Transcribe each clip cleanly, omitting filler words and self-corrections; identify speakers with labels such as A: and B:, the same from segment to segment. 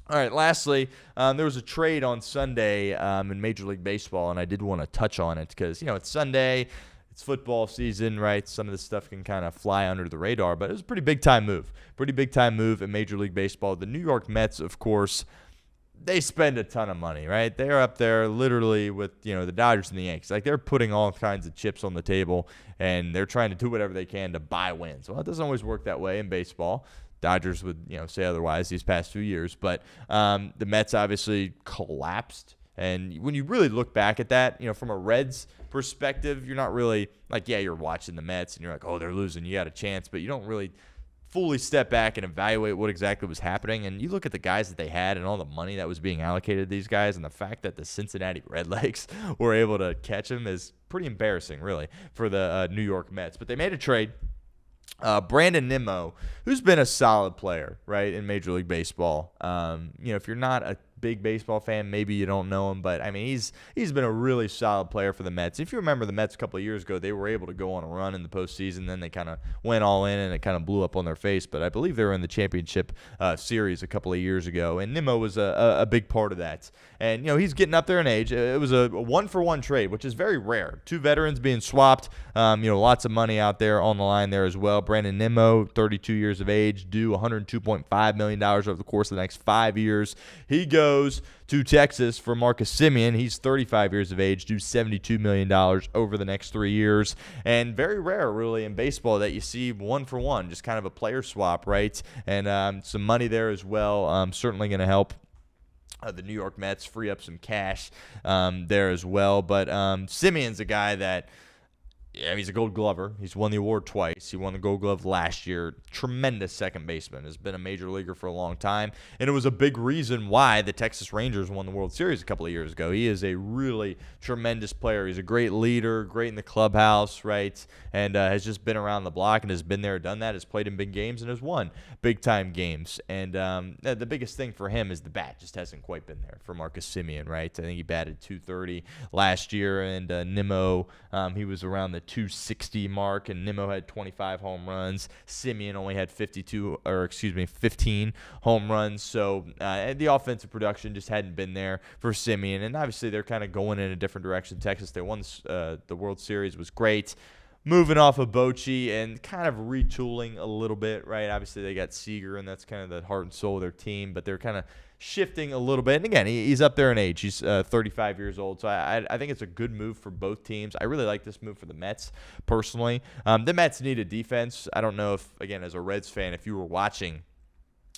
A: All right, lastly, there was a trade on Sunday in Major League Baseball, and I did want to touch on it because, it's Sunday, it's football season, right? Some of this stuff can kind of fly under the radar, but it was a pretty big-time move. Pretty big-time move in Major League Baseball. The New York Mets, of course, they spend a ton of money, right? They're up there literally with, the Dodgers and the Yankees. Like, they're putting all kinds of chips on the table, and they're trying to do whatever they can to buy wins. Well, it doesn't always work that way in baseball. Dodgers would, say otherwise these past few years. But the Mets obviously collapsed. And when you really look back at that, from a Reds perspective, you're not really like, yeah, you're watching the Mets and you're like, oh, they're losing. You got a chance. But you don't really fully step back and evaluate what exactly was happening. And you look at the guys that they had and all the money that was being allocated to these guys, and the fact that the Cincinnati Redlegs were able to catch them is pretty embarrassing, really, for the New York Mets. But they made a trade. Brandon Nimmo, who's been a solid player, right, in Major League Baseball. If you're not a big baseball fan, maybe you don't know him, but I mean, he's been a really solid player for the Mets. If you remember the Mets a couple of years ago, they were able to go on a run in the postseason. Then they kind of went all in, and it kind of blew up on their face. But I believe they were in the championship series a couple of years ago, and Nimmo was a big part of that. And he's getting up there in age. It was a 1-for-1 trade, which is very rare. Two veterans being swapped. Lots of money out there on the line there as well. Brandon Nimmo, 32 years of age, due $102.5 million over the course of the next 5 years. He goes to Texas for Marcus Semien. He's 35 years of age, due $72 million over the next 3 years. And very rare, really, in baseball that you see 1-for-1, just kind of a player swap, right? And some money there as well. Certainly going to help the New York Mets free up some cash there as well. But Semien's a guy that, he's a Gold Glover. He's won the award twice. He won the Gold Glove last year. Tremendous second baseman. Has been a major leaguer for a long time. And it was a big reason why the Texas Rangers won the World Series a couple of years ago. He is a really tremendous player. He's a great leader, great in the clubhouse, right? And has just been around the block and has been there, done that, has played in big games, and has won big-time games. And the biggest thing for him is the bat just hasn't quite been there for Marcus Semien, right? I think he batted .230 last year. And Nimmo, he was around the .260 mark, and Nimmo had 25 home runs. Semien only had 15 home runs. So the offensive production just hadn't been there for Semien. And obviously they're kind of going in a different direction. Texas, they won the World Series, was great. Moving off of Bochy and kind of retooling a little bit, right? Obviously they got Seager, and that's kind of the heart and soul of their team, but they're kind of shifting a little bit. And again, he's up there in age. He's 35 years old. So I think it's a good move for both teams. I really like this move for the Mets, personally. The Mets need a defense. I don't know if, again, as a Reds fan, if you were watching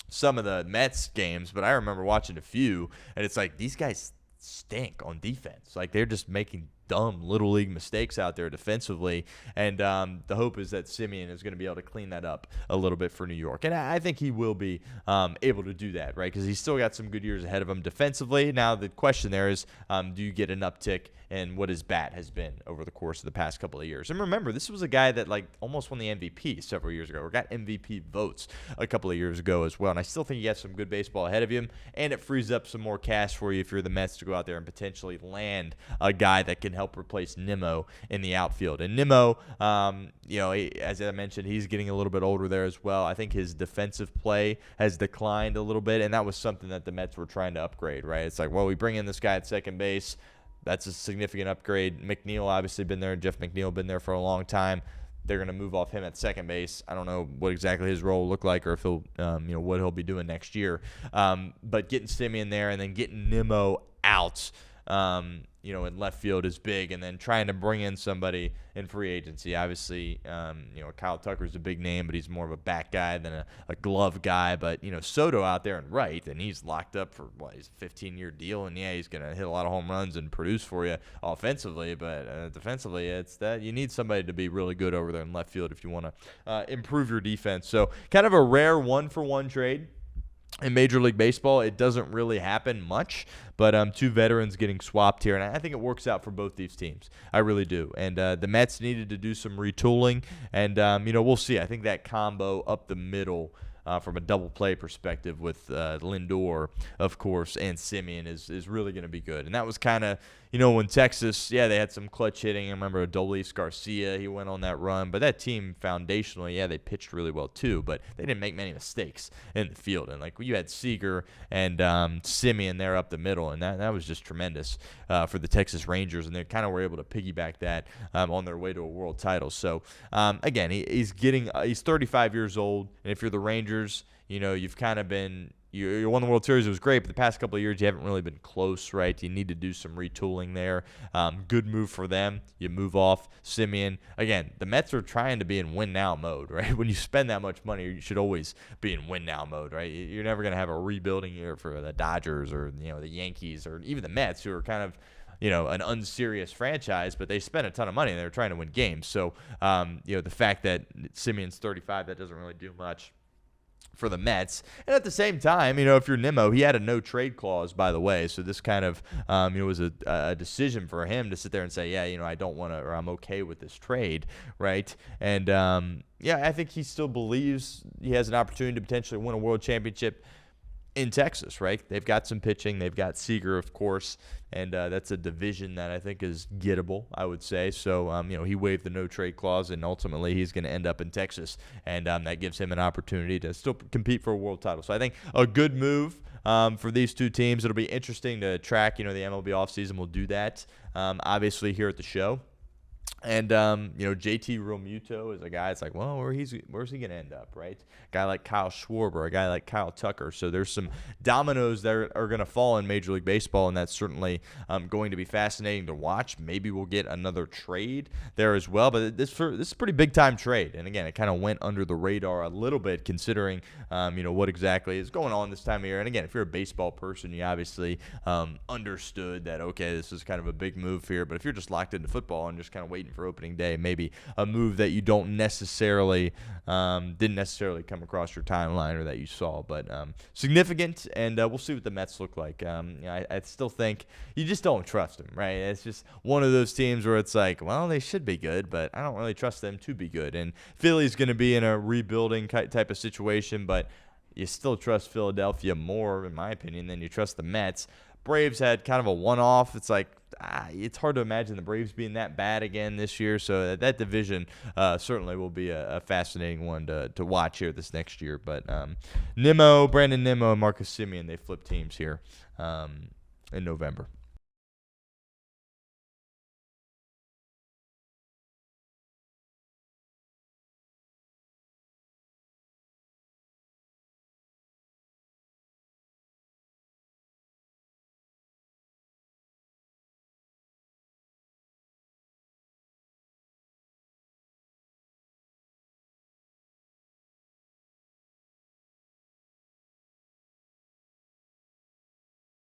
A: some of the Mets games, but I remember watching a few, and it's like these guys stink on defense. Like, they're just making dumb little league mistakes out there defensively, and the hope is that Semien is going to be able to clean that up a little bit for New York, and I think he will be able to do that, right? Because he's still got some good years ahead of him defensively. Now the question there is, do you get an uptick in what his bat has been over the course of the past couple of years? And remember, this was a guy that almost won the MVP several years ago, or got MVP votes a couple of years ago as well, and I still think he has some good baseball ahead of him, and it frees up some more cash for you if you're the Mets to go out there and potentially land a guy that can help replace Nimmo in the outfield. And Nimmo, as I mentioned, he's getting a little bit older there as well. I think his defensive play has declined a little bit, and that was something that the Mets were trying to upgrade, right? It's like, well, we bring in this guy at second base. That's a significant upgrade. McNeil obviously been there. Jeff McNeil been there for a long time. They're going to move off him at second base. I don't know what exactly his role will look like, or if he'll, what he'll be doing next year. But getting Semien there and then getting Nimmo out, in left field is big, and then trying to bring in somebody in free agency. Obviously, Kyle Tucker's a big name, but he's more of a bat guy than a glove guy. But, Soto out there in right, and he's locked up for, he's a 15-year deal, and yeah, he's going to hit a lot of home runs and produce for you offensively, but defensively, it's that you need somebody to be really good over there in left field if you want to improve your defense. So kind of a rare 1-for-1 trade. In Major League Baseball, it doesn't really happen much, but two veterans getting swapped here, and I think it works out for both these teams. I really do. And the Mets needed to do some retooling, and, we'll see. I think that combo up the middle from a double play perspective with Lindor, of course, and Semien is really going to be good. And that was kind of, when Texas, they had some clutch hitting. I remember Adolis Garcia, he went on that run. But that team foundationally, they pitched really well too, but they didn't make many mistakes in the field. And you had Seager and Semien there up the middle, and that was just tremendous for the Texas Rangers. And they kind of were able to piggyback that on their way to a world title. So, again, he's 35 years old. And if you're the Rangers, you've kind of been – you won the World Series. It was great, but the past couple of years you haven't really been close, right? You need to do some retooling there. Good move for them. You move off Semien. Again, the Mets are trying to be in win-now mode, right? When you spend that much money, you should always be in win-now mode, right? You're never going to have a rebuilding year for the Dodgers or the Yankees or even the Mets, who are kind of an unserious franchise, but they spent a ton of money and they're trying to win games. So, the fact that Semien's 35, that doesn't really do much for the Mets. And at the same time, if you're Nimmo, he had a no trade clause, by the way. So this kind of, was a decision for him to sit there and say, I don't want to, or I'm okay with this trade, right? And I think he still believes he has an opportunity to potentially win a world championship in Texas, right? They've got some pitching. They've got Seager, of course, and that's a division that I think is gettable, I would say. So, he waived the no-trade clause, and ultimately he's going to end up in Texas, and that gives him an opportunity to still compete for a world title. So I think a good move for these two teams. It'll be interesting to track. The MLB offseason will do that, obviously, here at the show. And, JT Realmuto is a guy that's like, well, where's he going to end up, right? A guy like Kyle Schwarber, a guy like Kyle Tucker. So there's some dominoes that are going to fall in Major League Baseball, and that's certainly going to be fascinating to watch. Maybe we'll get another trade there as well. But this is a pretty big-time trade. And, again, it kind of went under the radar a little bit considering, what exactly is going on this time of year. And, again, if you're a baseball person, you obviously understood that, okay, this is kind of a big move here. But if you're just locked into football and just kind of waiting for opening day, maybe a move that you didn't necessarily come across your timeline or that you saw, but significant, and we'll see what the Mets look like. I still think you just don't trust them, right? It's just one of those teams where it's like, well, they should be good, but I don't really trust them to be good. And Philly's going to be in a rebuilding type of situation, but you still trust Philadelphia more, in my opinion, than you trust the Mets. Braves had kind of a one-off. It's like it's hard to imagine the Braves being that bad again this year. So that division certainly will be a fascinating one to watch here this next year. But Brandon Nimmo, and Marcus Semien, they flip teams here in November.